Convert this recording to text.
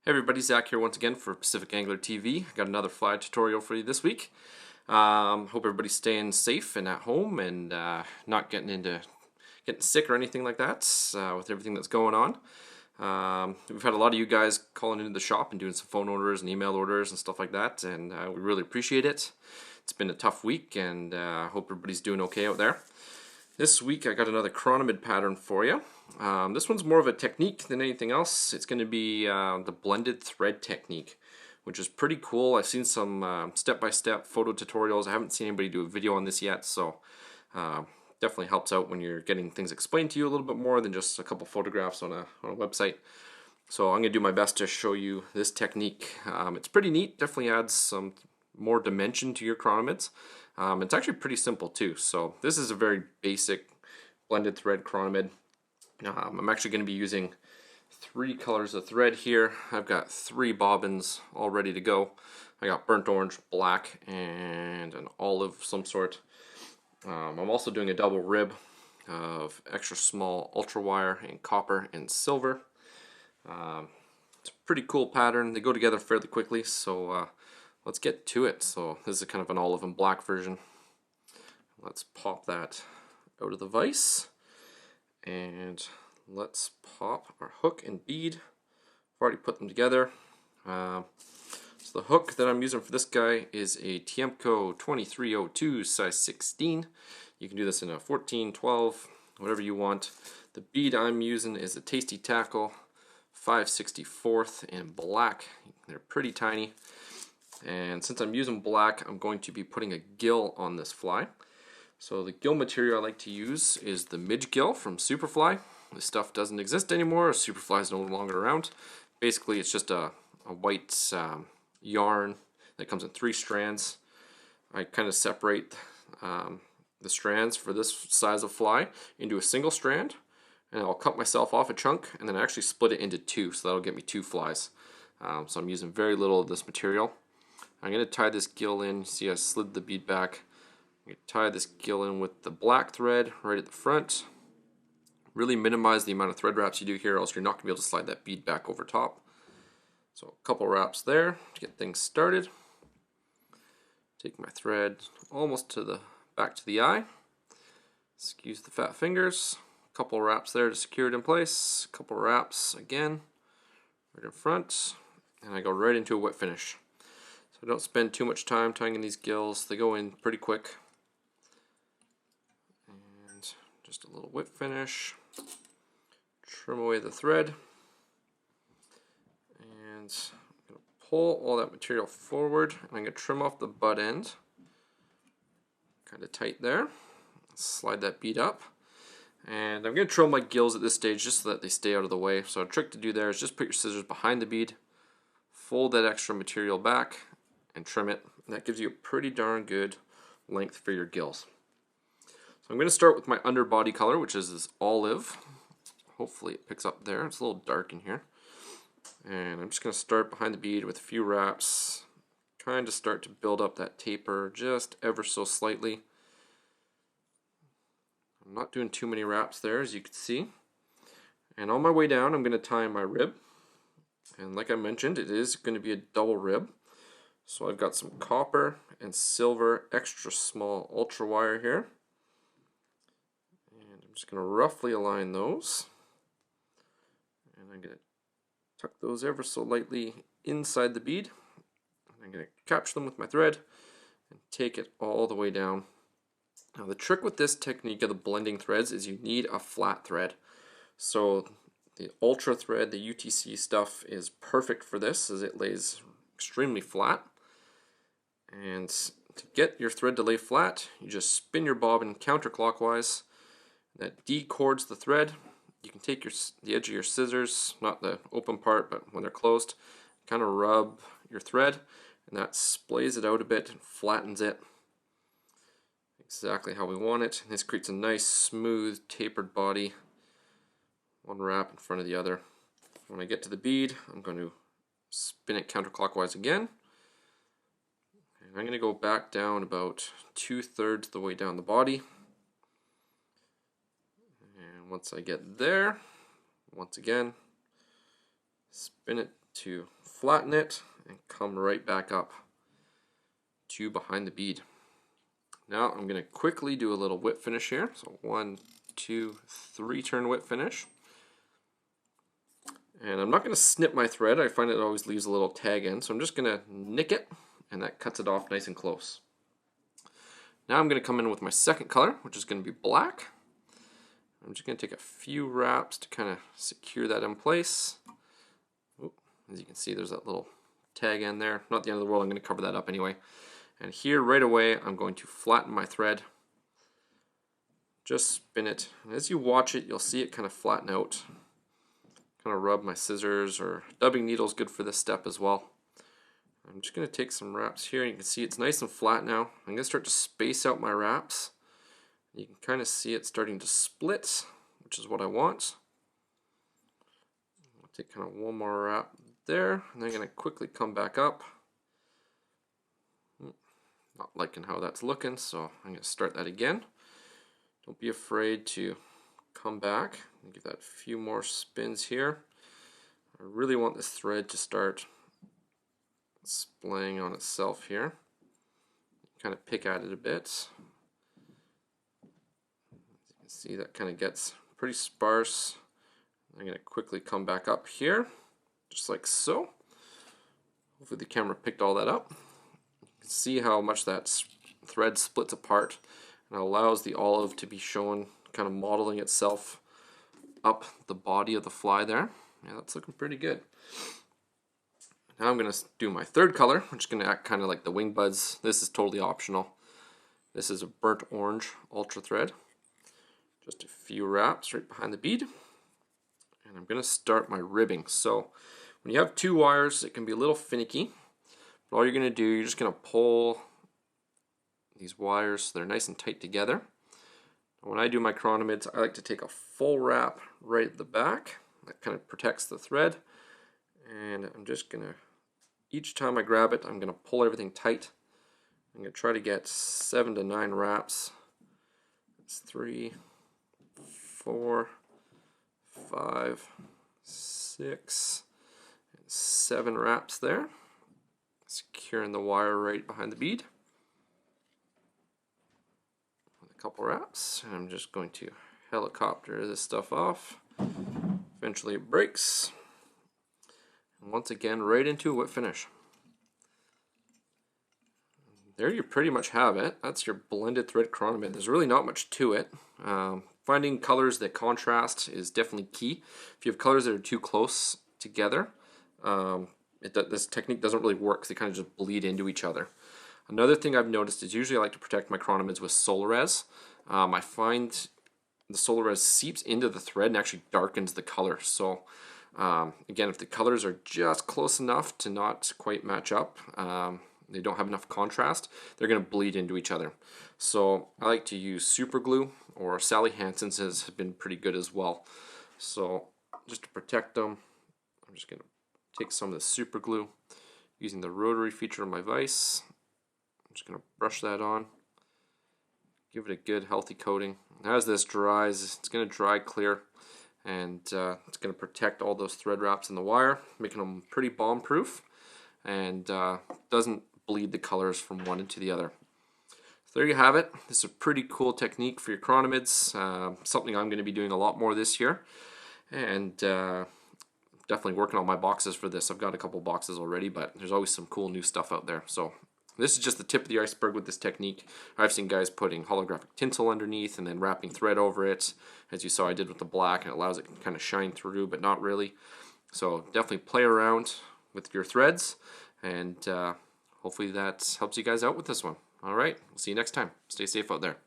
Hey everybody, Zach here once again for Pacific Angler TV. Got another fly tutorial for you this week. Hope everybody's staying safe and at home and not getting sick or anything like that with everything that's going on. We've had a lot of you guys calling into the shop and doing some phone orders and email orders and stuff like that, and we really appreciate it. It's been a tough week, and hope everybody's doing okay out there. This week I got another Chironomid pattern for you. This one's more of a technique than anything else. It's going to be the blended thread technique, which is pretty cool. I've seen some step-by-step photo tutorials. I haven't seen anybody do a video on this yet, so definitely helps out when you're getting things explained to you a little bit more than just a couple photographs on a website. So I'm going to do my best to show you this technique. It's pretty neat. Definitely adds some more dimension to your Chironomids. It's actually pretty simple too. So this is a very basic blended thread Chironomid. I'm actually going to be using 3 colors of thread here. I've got 3 bobbins all ready to go. I got burnt orange, black, and an olive of some sort. I'm also doing a double rib of extra small ultra wire and copper and silver. It's a pretty cool pattern. They go together fairly quickly, so let's get to it. So this is kind of an olive and black version. Let's pop that out of the vise, and let's pop our hook and bead. I've already put them together. So the hook that I'm using for this guy is a Tiemco 2302 size 16. You can do this in a 14, 12, whatever you want. The bead I'm using is a Tasty Tackle 5/64 in black. They're pretty tiny. And since I'm using black, I'm going to be putting a gill on this fly. So the gill material I like to use is the midge gill from Superfly. This stuff doesn't exist anymore. Superfly is no longer around. Basically, it's just a white yarn that comes in 3 strands. I kind of separate the strands for this size of fly into a single strand, and I'll cut myself off a chunk, and then I actually split it into 2, so that'll get me 2 flies. So I'm using very little of this material. I'm going to tie this gill in. See, I slid the bead back. I'm going to tie this gill in with the black thread right at the front. Really minimize the amount of thread wraps you do here, else you're not going to be able to slide that bead back over top. So a couple wraps there to get things started. Take my thread almost to the back to the eye. Excuse the fat fingers. A couple wraps there to secure it in place. A couple wraps again right in front, and I go right into a whip finish. So don't spend too much time tying in these gills. They go in pretty quick. And just a little whip finish. Trim away the thread. And I'm going to pull all that material forward. And I'm going to trim off the butt end. Kind of tight there. Slide that bead up. And I'm going to trim my gills at this stage just so that they stay out of the way. So a trick to do there is just put your scissors behind the bead. Fold that extra material back and trim it. And that gives you a pretty darn good length for your gills. So I'm going to start with my underbody color, which is this olive. Hopefully it picks up there. It's a little dark in here. And I'm just going to start behind the bead with a few wraps. Trying to start to build up that taper just ever so slightly. I'm not doing too many wraps there, as you can see. And on my way down, I'm going to tie my rib. And like I mentioned, it is going to be a double rib. So I've got some copper and silver extra small ultra wire here. And I'm just going to roughly align those. And I'm going to tuck those ever so lightly inside the bead. And I'm going to catch them with my thread and take it all the way down. Now the trick with this technique of the blending threads is you need a flat thread. So the ultra thread, the UTC stuff, is perfect for this as it lays extremely flat. And to get your thread to lay flat, you just spin your bobbin counterclockwise. That decords the thread. You can take the edge of your scissors, not the open part, but when they're closed, kind of rub your thread, and that splays it out a bit and flattens it. Exactly how we want it. This creates a nice, smooth, tapered body. One wrap in front of the other. When I get to the bead, I'm going to spin it counterclockwise again. And I'm going to go back down about 2/3 the way down the body. And once I get there, once again, spin it to flatten it and come right back up to behind the bead. Now I'm going to quickly do a little whip finish here. So 1, 2, 3 turn whip finish. And I'm not going to snip my thread. I find it always leaves a little tag in. So I'm just going to nick it, and that cuts it off nice and close. Now I'm going to come in with my second color, which is going to be black. I'm just going to take a few wraps to kind of secure that in place. Oop, as you can see, there's that little tag in there. Not the end of the world. I'm going to cover that up anyway. And here right away, I'm going to flatten my thread. Just spin it. And as you watch it, you'll see it kind of flatten out. Kind of rub my scissors, or dubbing needle is good for this step as well. I'm just going to take some wraps here. You can see it's nice and flat now. I'm going to start to space out my wraps. You can kind of see it starting to split, which is what I want. I'll take kind of one more wrap there, and then I'm going to quickly come back up. Not liking how that's looking, so I'm going to start that again. Don't be afraid to come back and give that a few more spins here. I really want this thread to start splaying on itself here. Kind of pick at it a bit. As you can see, that kind of gets pretty sparse. I'm going to quickly come back up here, just like so. Hopefully the camera picked all that up. You can see how much that thread splits apart and allows the olive to be shown, kind of modeling itself up the body of the fly there. Yeah, that's looking pretty good. Now I'm going to do my third color, which is going to act kind of like the wing buds. This is totally optional. This is a burnt orange ultra thread. Just a few wraps right behind the bead. And I'm going to start my ribbing. So when you have 2 wires, it can be a little finicky. But all you're going to do, you're just going to pull these wires so they're nice and tight together. When I do my chironomids, I like to take a full wrap right at the back. That kind of protects the thread. And I'm just going to, each time I grab it, I'm going to pull everything tight. I'm going to try to get 7 to 9 wraps. That's 3, 4, 5, 6, and 7 wraps there. Securing the wire right behind the bead. Couple wraps, and I'm just going to helicopter this stuff off. Eventually it breaks, and once again right into a whip finish. There you pretty much have it. That's your blended thread chironomid. There's really not much to it. Finding colors that contrast is definitely key. If you have colors that are too close together, this technique doesn't really work because they kind of just bleed into each other. Another thing I've noticed is usually I like to protect my chironomids with Solarez. I find the Solarez seeps into the thread and actually darkens the color. So again, if the colors are just close enough to not quite match up, they don't have enough contrast, they're going to bleed into each other. So I like to use super glue, or Sally Hansen's has been pretty good as well. So just to protect them, I'm just going to take some of the super glue using the rotary feature of my vise. I'm just going to brush that on, give it a good healthy coating. As this dries, it's going to dry clear, and it's going to protect all those thread wraps in the wire, making them pretty bomb proof, and doesn't bleed the colors from one into the other. So there you have it. This is a pretty cool technique for your chironomids, something I'm going to be doing a lot more this year, and definitely working on my boxes for this. I've got a couple boxes already, but there's always some cool new stuff out there. So this is just the tip of the iceberg with this technique. I've seen guys putting holographic tinsel underneath and then wrapping thread over it, as you saw I did with the black, and it allows it to kind of shine through, but not really. So definitely play around with your threads, and hopefully that helps you guys out with this one. All right, we'll see you next time. Stay safe out there.